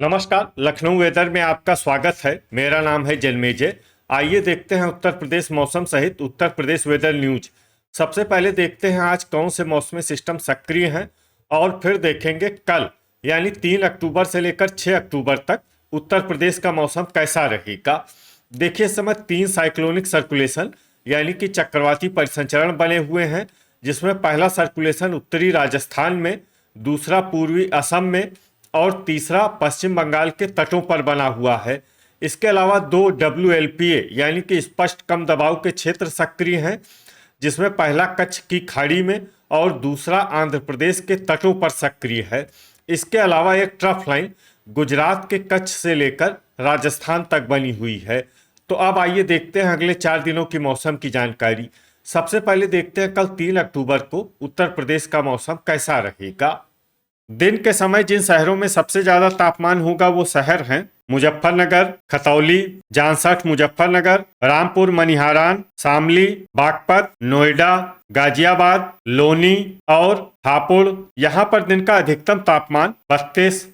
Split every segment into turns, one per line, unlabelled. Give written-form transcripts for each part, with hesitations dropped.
नमस्कार। लखनऊ वेदर में आपका स्वागत है। मेरा नाम है जन्मेजय। आइए देखते हैं उत्तर प्रदेश मौसम सहित उत्तर प्रदेश वेदर न्यूज। सबसे पहले देखते हैं आज कौन से मौसमी सिस्टम सक्रिय हैं और फिर देखेंगे कल यानी 3 अक्टूबर से लेकर 6 अक्टूबर तक उत्तर प्रदेश का मौसम कैसा रहेगा। देखिए, इस समय 3 साइक्लोनिक सर्कुलेशन यानी कि चक्रवाती परिसंचरण बने हुए हैं, जिसमें पहला सर्कुलेशन उत्तरी राजस्थान में, दूसरा पूर्वी असम में और तीसरा पश्चिम बंगाल के तटों पर बना हुआ है। इसके अलावा 2 WLPA यानी कि स्पष्ट कम दबाव के क्षेत्र सक्रिय हैं, जिसमें पहला कच्छ की खाड़ी में और दूसरा आंध्र प्रदेश के तटों पर सक्रिय है। इसके अलावा एक ट्रफ लाइन गुजरात के कच्छ से लेकर राजस्थान तक बनी हुई है। तो अब आइए देखते हैं अगले 4 दिनों की मौसम की जानकारी। सबसे पहले देखते हैं कल 3 अक्टूबर को उत्तर प्रदेश का मौसम कैसा रहेगा। दिन के समय जिन शहरों में सबसे ज्यादा तापमान होगा वो शहर हैं मुजफ्फरनगर, खतौली, जामसठ मुजफ्फरनगर, रामपुर मनिहारान, शामली, बागपत, नोएडा, गाजियाबाद, लोनी और हापुड़। यहाँ पर दिन का अधिकतम तापमान 32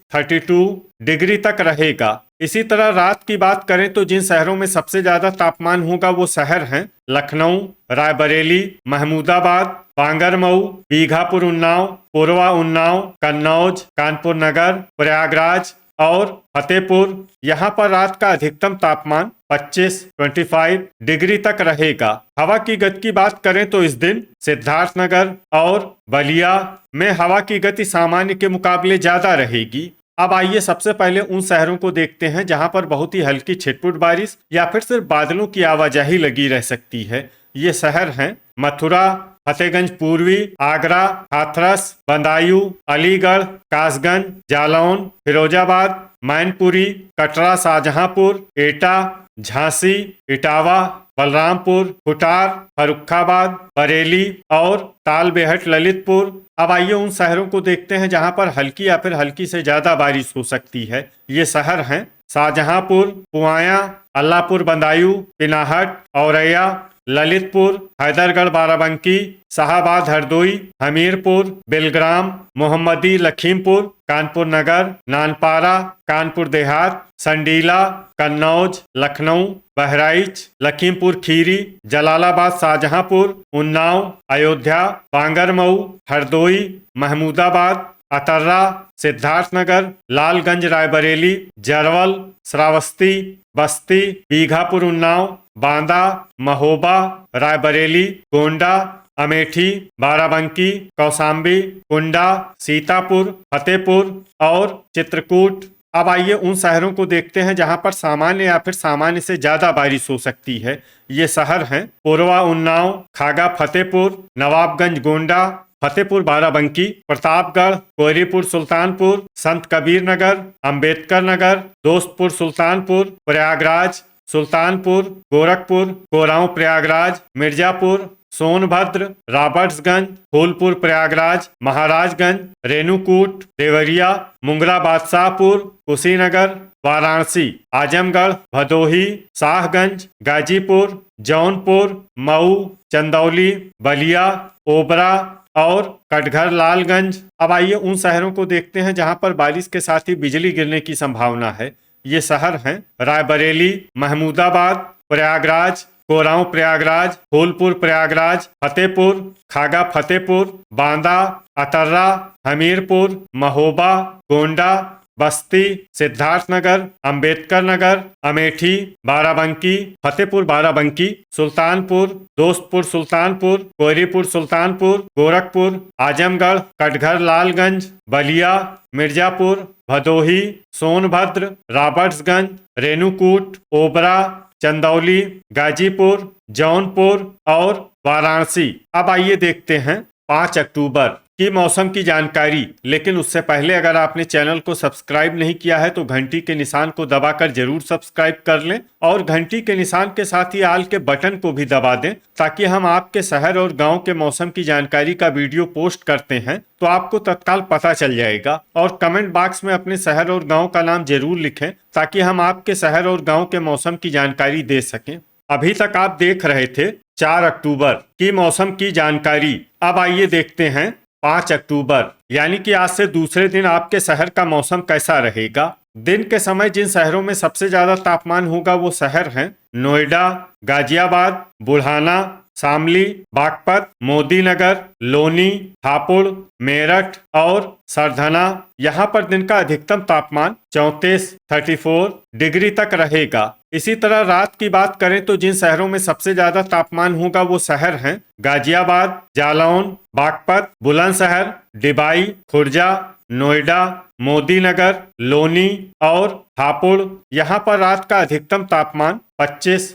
डिग्री तक रहेगा। इसी तरह रात की बात करें तो जिन शहरों में सबसे ज्यादा तापमान होगा वो शहर हैं लखनऊ, रायबरेली, महमूदाबाद, बांगरमऊ, बीघापुर उन्नाव, कोरबा उन्नाव, कन्नौज, कानपुर नगर, प्रयागराज और फतेहपुर। यहाँ पर रात का अधिकतम तापमान 25 डिग्री तक रहेगा। हवा की गति की बात करें तो इस दिन सिद्धार्थनगर और बलिया में हवा की गति सामान्य के मुकाबले ज्यादा रहेगी। अब आइए सबसे पहले उन शहरों को देखते हैं जहां पर बहुत ही हल्की छिटपुट बारिश या फिर सिर्फ बादलों की आवाजाही लगी रह सकती है। ये शहर हैं मथुरा, फतेहगंज पूर्वी, आगरा, हाथरस, बदायूं, अलीगढ़, कासगंज, जालौन, फिरोजाबाद, मैनपुरी, कटरा, शाहजहांपुर, एटा, झांसी, इटावा, बलरामपुर, कुटार, फर्रुखाबाद, बरेली और तालबेहट, ललितपुर। अब आइए उन शहरों को देखते हैं जहां पर हल्की या फिर हल्की से ज्यादा बारिश हो सकती है। ये शहर हैं शाहजहांपुर, पुआया, अल्लाहपुर, बदायूं, पिनाहट, औरैया, ललितपुर, हैदरगढ़, बाराबंकी, शाहाबाद, हरदोई, हमीरपुर, बेलग्राम, मोहम्मदी, लखीमपुर, कानपुर नगर, नानपारा, कानपुर देहात, संडीला, कन्नौज, लखनऊ, बहराइच, लखीमपुर खीरी, जलालाबाद, शाहजहांपुर, उन्नाव, अयोध्या, बांगरमऊ, हरदोई, महमूदाबाद, अतर्रा, सिद्धार्थनगर, लालगंज, रायबरेली, जरवल, श्रावस्ती, बस्ती, बीघापुर उन्नाव, बांदा, महोबा, रायबरेली, गोंडा, अमेठी, बाराबंकी, कौसाम्बी, कुंडा, सीतापुर, फतेहपुर और चित्रकूट। अब आइए उन शहरों को देखते हैं जहां पर सामान्य या फिर सामान्य से ज्यादा बारिश हो सकती है। ये शहर हैं कोरबा उन्नाव, खागा फतेहपुर, नवाबगंज गोंडा, फतेहपुर बाराबंकी, प्रतापगढ़, कोयरीपुर सुल्तानपुर, संत कबीर नगर, अंबेडकर नगर, दोस्तपुर सुल्तानपुर, प्रयागराज, सुल्तानपुर, गोरखपुर, कोरांव प्रयागराज, मिर्जापुर, सोनभद्र, रॉबर्ट्सगंज, फूलपुर प्रयागराज, महाराजगंज, रेणुकूट, देवरिया, मुंगला बादशाहपुर, कुशीनगर, वाराणसी, आजमगढ़, भदोही, शाहगंज, गाजीपुर, जौनपुर, मऊ, चंदौली, बलिया, ओबरा और कटघर, लालगंज। अब आइए उन शहरों को देखते हैं जहां पर बारिश के साथ ही बिजली गिरने की संभावना है। ये शहर हैं रायबरेली, महमूदाबाद, प्रयागराज, कोरांव प्रयागराज, फूलपुर प्रयागराज, फतेहपुर, खागा फतेहपुर, बांदा, अतर्रा, हमीरपुर, महोबा, गोंडा, बस्ती, सिद्धार्थनगर, अंबेडकर नगर, अमेठी, बाराबंकी, फतेहपुर बाराबंकी, सुल्तानपुर, दोस्तपुर सुल्तानपुर, कोयरीपुर सुल्तानपुर, गोरखपुर, आजमगढ़, कटघर, लालगंज, बलिया, मिर्जापुर, भदोही, सोनभद्र, रॉबर्ट्सगंज, रेणुकूट, ओबरा, चंदौली, गाजीपुर, जौनपुर और वाराणसी। अब आइए देखते हैं 5 अक्टूबर की मौसम की जानकारी। लेकिन उससे पहले अगर आपने चैनल को सब्सक्राइब नहीं किया है तो घंटी के निशान को दबाकर जरूर सब्सक्राइब कर लें और घंटी के निशान के साथ ही आल के बटन को भी दबा दें, ताकि हम आपके शहर और गांव के मौसम की जानकारी का वीडियो पोस्ट करते हैं तो आपको तत्काल पता चल जाएगा। और कमेंट बॉक्स में अपने शहर और गाँव का नाम जरूर लिखें ताकि हम आपके शहर और गाँव के मौसम की जानकारी दे सकें। अभी तक आप देख रहे थे 4 अक्टूबर की मौसम की जानकारी। अब आइए देखते हैं 5 अक्टूबर यानी कि आज से दूसरे दिन आपके शहर का मौसम कैसा रहेगा। दिन के समय जिन शहरों में सबसे ज्यादा तापमान होगा वो शहर हैं नोएडा, गाजियाबाद, बुढ़ाना, शामली, बागपत, मोदीनगर, लोनी, हापुड़, मेरठ और सरधना। यहाँ पर दिन का अधिकतम तापमान 34 डिग्री तक रहेगा। इसी तरह रात की बात करें तो जिन शहरों में सबसे ज्यादा तापमान होगा वो शहर हैं गाजियाबाद, जालौन, बागपत, बुलंदशहर, डिबाई, खुर्जा, नोएडा, मोदीनगर, लोनी और हापुड़। यहाँ पर रात का अधिकतम तापमान 25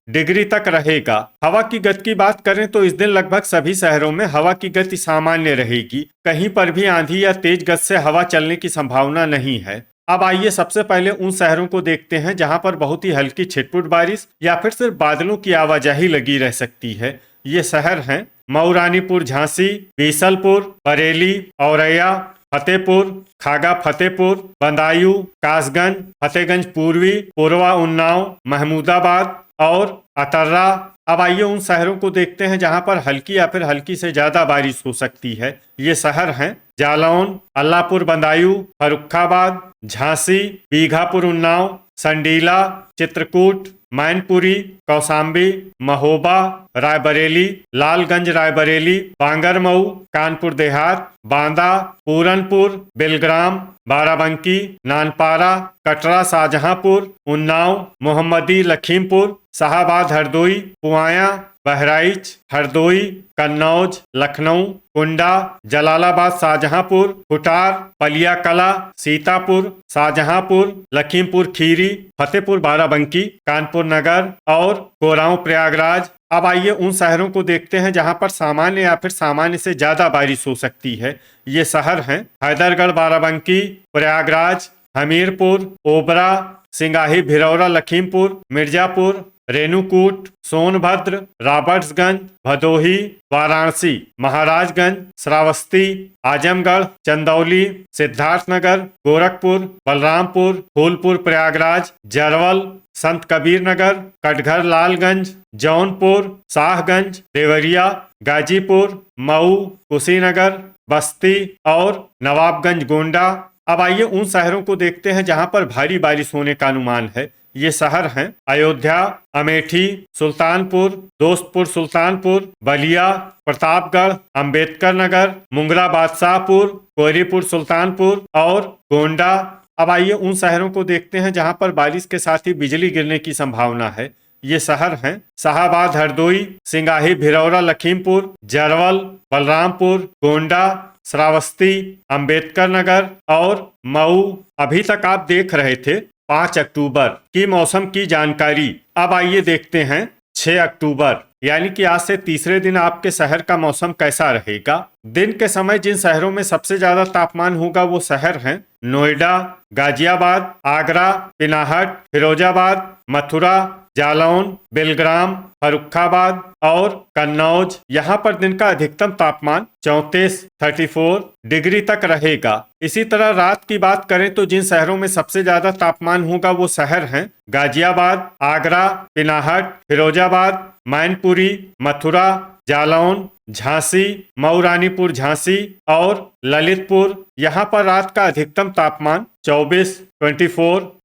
डिग्री तक रहेगा। हवा की गति की बात करें तो इस दिन लगभग सभी शहरों में हवा की गति सामान्य रहेगी। कहीं पर भी आंधी या तेज गति से हवा चलने की संभावना नहीं है। अब आइए सबसे पहले उन शहरों को देखते हैं जहां पर बहुत ही हल्की छिटपुट बारिश या फिर सिर्फ बादलों की आवाजाही लगी रह सकती है। ये शहर हैं मऊरानीपुर झांसी, बीसलपुर, बरेली, औरैया, फतेहपुर, खागा फतेहपुर, बदायूं, कासगंज, फतेहगंज पूर्वी, पूर्वा उन्नाव, महमूदाबाद और अतर्रा। अब आइए उन शहरों को देखते हैं जहां पर हल्की या फिर हल्की से ज्यादा बारिश हो सकती है। ये शहर हैं जालौन, अल्लाहपुर बदायूं, फर्रुखाबाद, झांसी, बीघापुर उन्नाव, संडीला, चित्रकूट, मैनपुरी, कौशाम्बी, महोबा, रायबरेली, लालगंज रायबरेली, बांगरमऊ, कानपुर देहात, बांदा, पूरनपुर, बेलग्राम, बाराबंकी, नानपारा, कटरा शाहजहांपुर, उन्नाव, मोहम्मदी लखीमपुर, शाहाबाद हरदोई, पुआया, बहराइच, हरदोई, कन्नौज, लखनऊ, कुंडा, जलालाबाद शाहजहांपुर, कुटार, पलिया कला, सीतापुर, शाहजहांपुर, लखीमपुर खीरी, फतेहपुर बाराबंकी, कानपुर नगर और कोरांव प्रयागराज। अब आइए उन शहरों को देखते हैं जहां पर सामान्य या फिर सामान्य से ज्यादा बारिश हो सकती है। ये शहर हैं हैदरगढ़ बाराबंकी, प्रयागराज, हमीरपुर, ओबरा, सिंगाही भिरौरा लखीमपुर, मिर्जापुर, रेणुकूट, सोनभद्र, रॉबर्ट्सगंज, भदोही, वाराणसी, महाराजगंज, श्रावस्ती, आजमगढ़, चंदौली, सिद्धार्थनगर, गोरखपुर, बलरामपुर, फूलपुर प्रयागराज, जरवल, संत कबीर नगर, कटघर लालगंज, जौनपुर, शाहगंज, देवरिया, गाजीपुर, मऊ, कुशीनगर, बस्ती और नवाबगंज गोंडा। अब आइए उन शहरों को देखते हैं जहां पर भारी बारिश होने का अनुमान है। ये शहर हैं अयोध्या, अमेठी, सुल्तानपुर, दोस्तपुर सुल्तानपुर, बलिया, प्रतापगढ़, अंबेडकर नगर, मुंगरा बादशाहपुर, कोयरीपुर सुल्तानपुर और गोंडा। अब आइए उन शहरों को देखते हैं जहां पर बारिश के साथ ही बिजली गिरने की संभावना है। ये शहर हैं शाहाबाद हरदोई, सिंगाही भिरौरा लखीमपुर, जरवल, बलरामपुर, गोंडा, श्रावस्ती, अंबेडकर नगर और मऊ। अभी तक आप देख रहे थे 5 अक्टूबर की मौसम की जानकारी। अब आइए देखते हैं 6 अक्टूबर यानी कि आज से तीसरे दिन आपके शहर का मौसम कैसा रहेगा। दिन के समय जिन शहरों में सबसे ज्यादा तापमान होगा वो शहर हैं नोएडा, गाजियाबाद, आगरा, पिनाहट, फिरोजाबाद, मथुरा, जालौन, बेलग्राम, फर्रुखाबाद और कन्नौज। यहाँ पर दिन का अधिकतम तापमान 34 डिग्री तक रहेगा। इसी तरह रात की बात करें तो जिन शहरों में सबसे ज्यादा तापमान होगा वो शहर हैं गाजियाबाद, आगरा, पिनाहट, फिरोजाबाद, मैनपुरी, मथुरा, जालौन, झांसी, मऊरानीपुर झांसी और ललितपुर। यहाँ पर रात का अधिकतम तापमान 24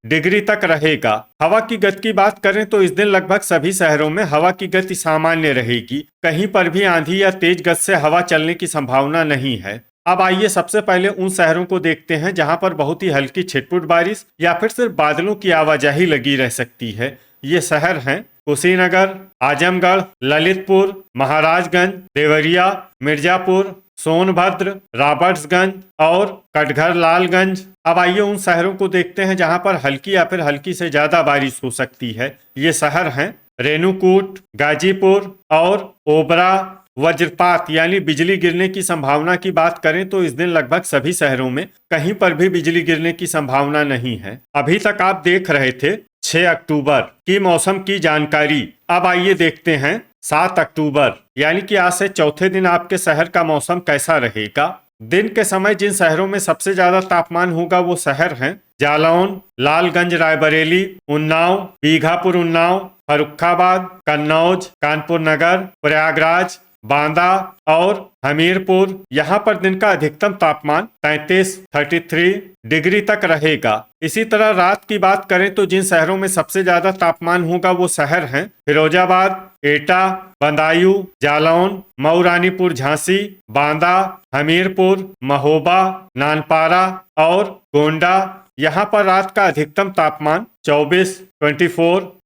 डिग्री तक रहेगा। हवा की गति की बात करें तो इस दिन लगभग सभी शहरों में हवा की गति सामान्य रहेगी। कहीं पर भी आंधी या तेज गति से हवा चलने की संभावना नहीं है। अब आइए सबसे पहले उन शहरों को देखते हैं जहां पर बहुत ही हल्की छिटपुट बारिश या फिर सिर्फ बादलों की आवाजाही लगी रह सकती है। ये शहर हैं कुशीनगर, आजमगढ़, ललितपुर, महाराजगंज, देवरिया, मिर्जापुर, सोनभद्र, रॉबर्ट्सगंज और कटघर लालगंज। अब आइए उन शहरों को देखते हैं जहां पर हल्की या फिर हल्की से ज्यादा बारिश हो सकती है। ये शहर हैं रेणुकूट, गाजीपुर और ओबरा। वज्रपात यानी बिजली गिरने की संभावना की बात करें तो इस दिन लगभग सभी शहरों में कहीं पर भी बिजली गिरने की संभावना नहीं है। अभी तक आप देख रहे थे 6 अक्टूबर की मौसम की जानकारी। अब आइए देखते हैं 7 अक्टूबर यानी कि आज से चौथे दिन आपके शहर का मौसम कैसा रहेगा। दिन के समय जिन शहरों में सबसे ज्यादा तापमान होगा वो शहर हैं जालौन, लालगंज रायबरेली, उन्नाव, बीघापुर उन्नाव, फर्रुखाबाद, कन्नौज, कानपुर नगर, प्रयागराज, बांदा और हमीरपुर। यहाँ पर दिन का अधिकतम तापमान 33 डिग्री तक रहेगा। इसी तरह रात की बात करें तो जिन शहरों में सबसे ज्यादा तापमान होगा वो शहर हैं फिरोजाबाद, एटा, बदायूं, जालौन, मऊ रानीपुर, झांसी, बांदा, हमीरपुर, महोबा, नानपारा और गोंडा। यहाँ पर रात का अधिकतम तापमान 24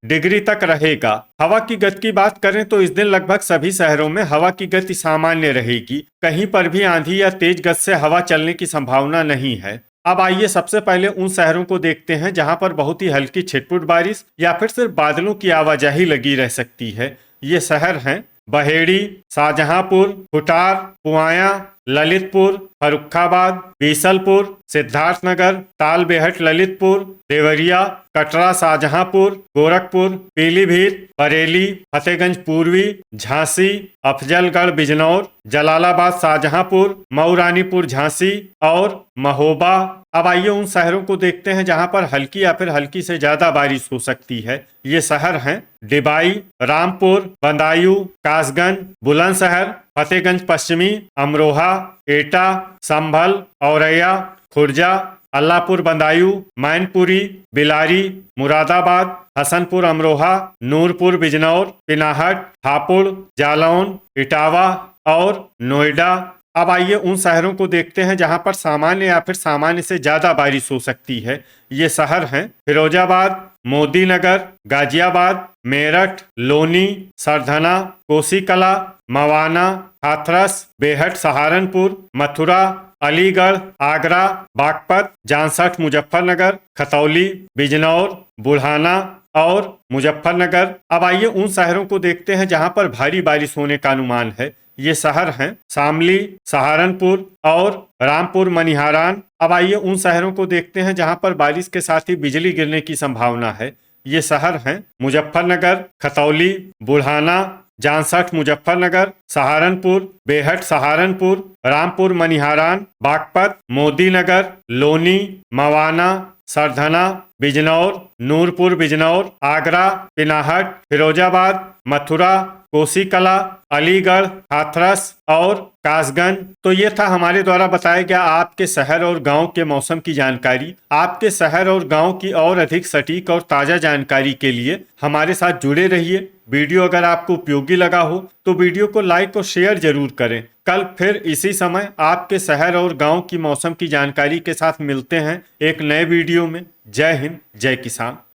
डिग्री तक रहेगा। हवा की गति की बात करें तो इस दिन लगभग सभी शहरों में हवा की गति सामान्य रहेगी। कहीं पर भी आंधी या तेज गति से हवा चलने की संभावना नहीं है। अब आइए सबसे पहले उन शहरों को देखते हैं जहां पर बहुत ही हल्की छिटपुट बारिश या फिर सिर्फ बादलों की आवाजाही लगी रह सकती है। ये शहर हैं बहेड़ी, शाहजहांपुर, खुटार, पुआया, ललितपुर, फर्रुखाबाद, बीसलपुर, सिद्धार्थनगर, तालबेहट, ललितपुर, देवरिया, कटरा, शाहजहांपुर, गोरखपुर, पीलीभीत, बरेली, फतेहगंज पूर्वी, झांसी, अफजलगढ़, बिजनौर, जलालाबाद, शाहजहांपुर, मऊ रानीपुर, झांसी और महोबा। अब आइए उन शहरों को देखते हैं जहां पर हल्की या फिर हल्की से ज्यादा बारिश हो सकती है। ये शहर हैं डिबाई, रामपुर, बदायूं, कासगंज, बुलंदशहर, फतेहगंज पश्चिमी, अमरोहा, एटा, संभल, औरैया, खुर्जा, अल्लाहपुर, बदायूं, मैनपुरी, बिलारी, मुरादाबाद, हसनपुर, अमरोहा, नूरपुर, बिजनौर, पिनाहट, हापुड़, जालौन, इटावा और नोएडा। अब आइए उन शहरों को देखते हैं जहां पर सामान्य या फिर सामान्य से ज्यादा बारिश हो सकती है। ये शहर हैं फिरोजाबाद, मोदीनगर, गाजियाबाद, मेरठ, लोनी, सरधना, कोसीकला, मवाना, हाथरस, बेहट, सहारनपुर, मथुरा, अलीगढ़, आगरा, बागपत, जामशेद, मुजफ्फरनगर, खतौली, बिजनौर, बुढ़ाना और मुजफ्फरनगर। अब आइए उन शहरों को देखते हैं जहां पर भारी बारिश होने का अनुमान है। ये शहर हैं शामली, सहारनपुर और रामपुर मनिहारान। अब आइए उन शहरों को देखते हैं जहां पर बारिश के साथ ही बिजली गिरने की संभावना है। ये शहर हैं मुजफ्फरनगर, खतौली, बुढ़ाना, जामशेद, मुजफ्फरनगर, सहारनपुर, बेहट, सहारनपुर, रामपुर मनिहारान, बागपत, मोदीनगर, लोनी, मवाना, सरधना, बिजनौर, नूरपुर, बिजनौर, आगरा, पिनाहट, फिरोजाबाद, मथुरा, कोसीकला, अलीगढ़, हाथरस और कासगंज। तो ये था हमारे द्वारा बताया गया आपके शहर और गांव के मौसम की जानकारी। आपके शहर और गांव की और अधिक सटीक और ताजा जानकारी के लिए हमारे साथ जुड़े रहिए। वीडियो अगर आपको उपयोगी लगा हो तो वीडियो को लाइक और शेयर जरूर करें। कल फिर इसी समय आपके शहर और गांव की मौसम की जानकारी के साथ मिलते हैं एक नए वीडियो में। जय हिंद, जय किसान।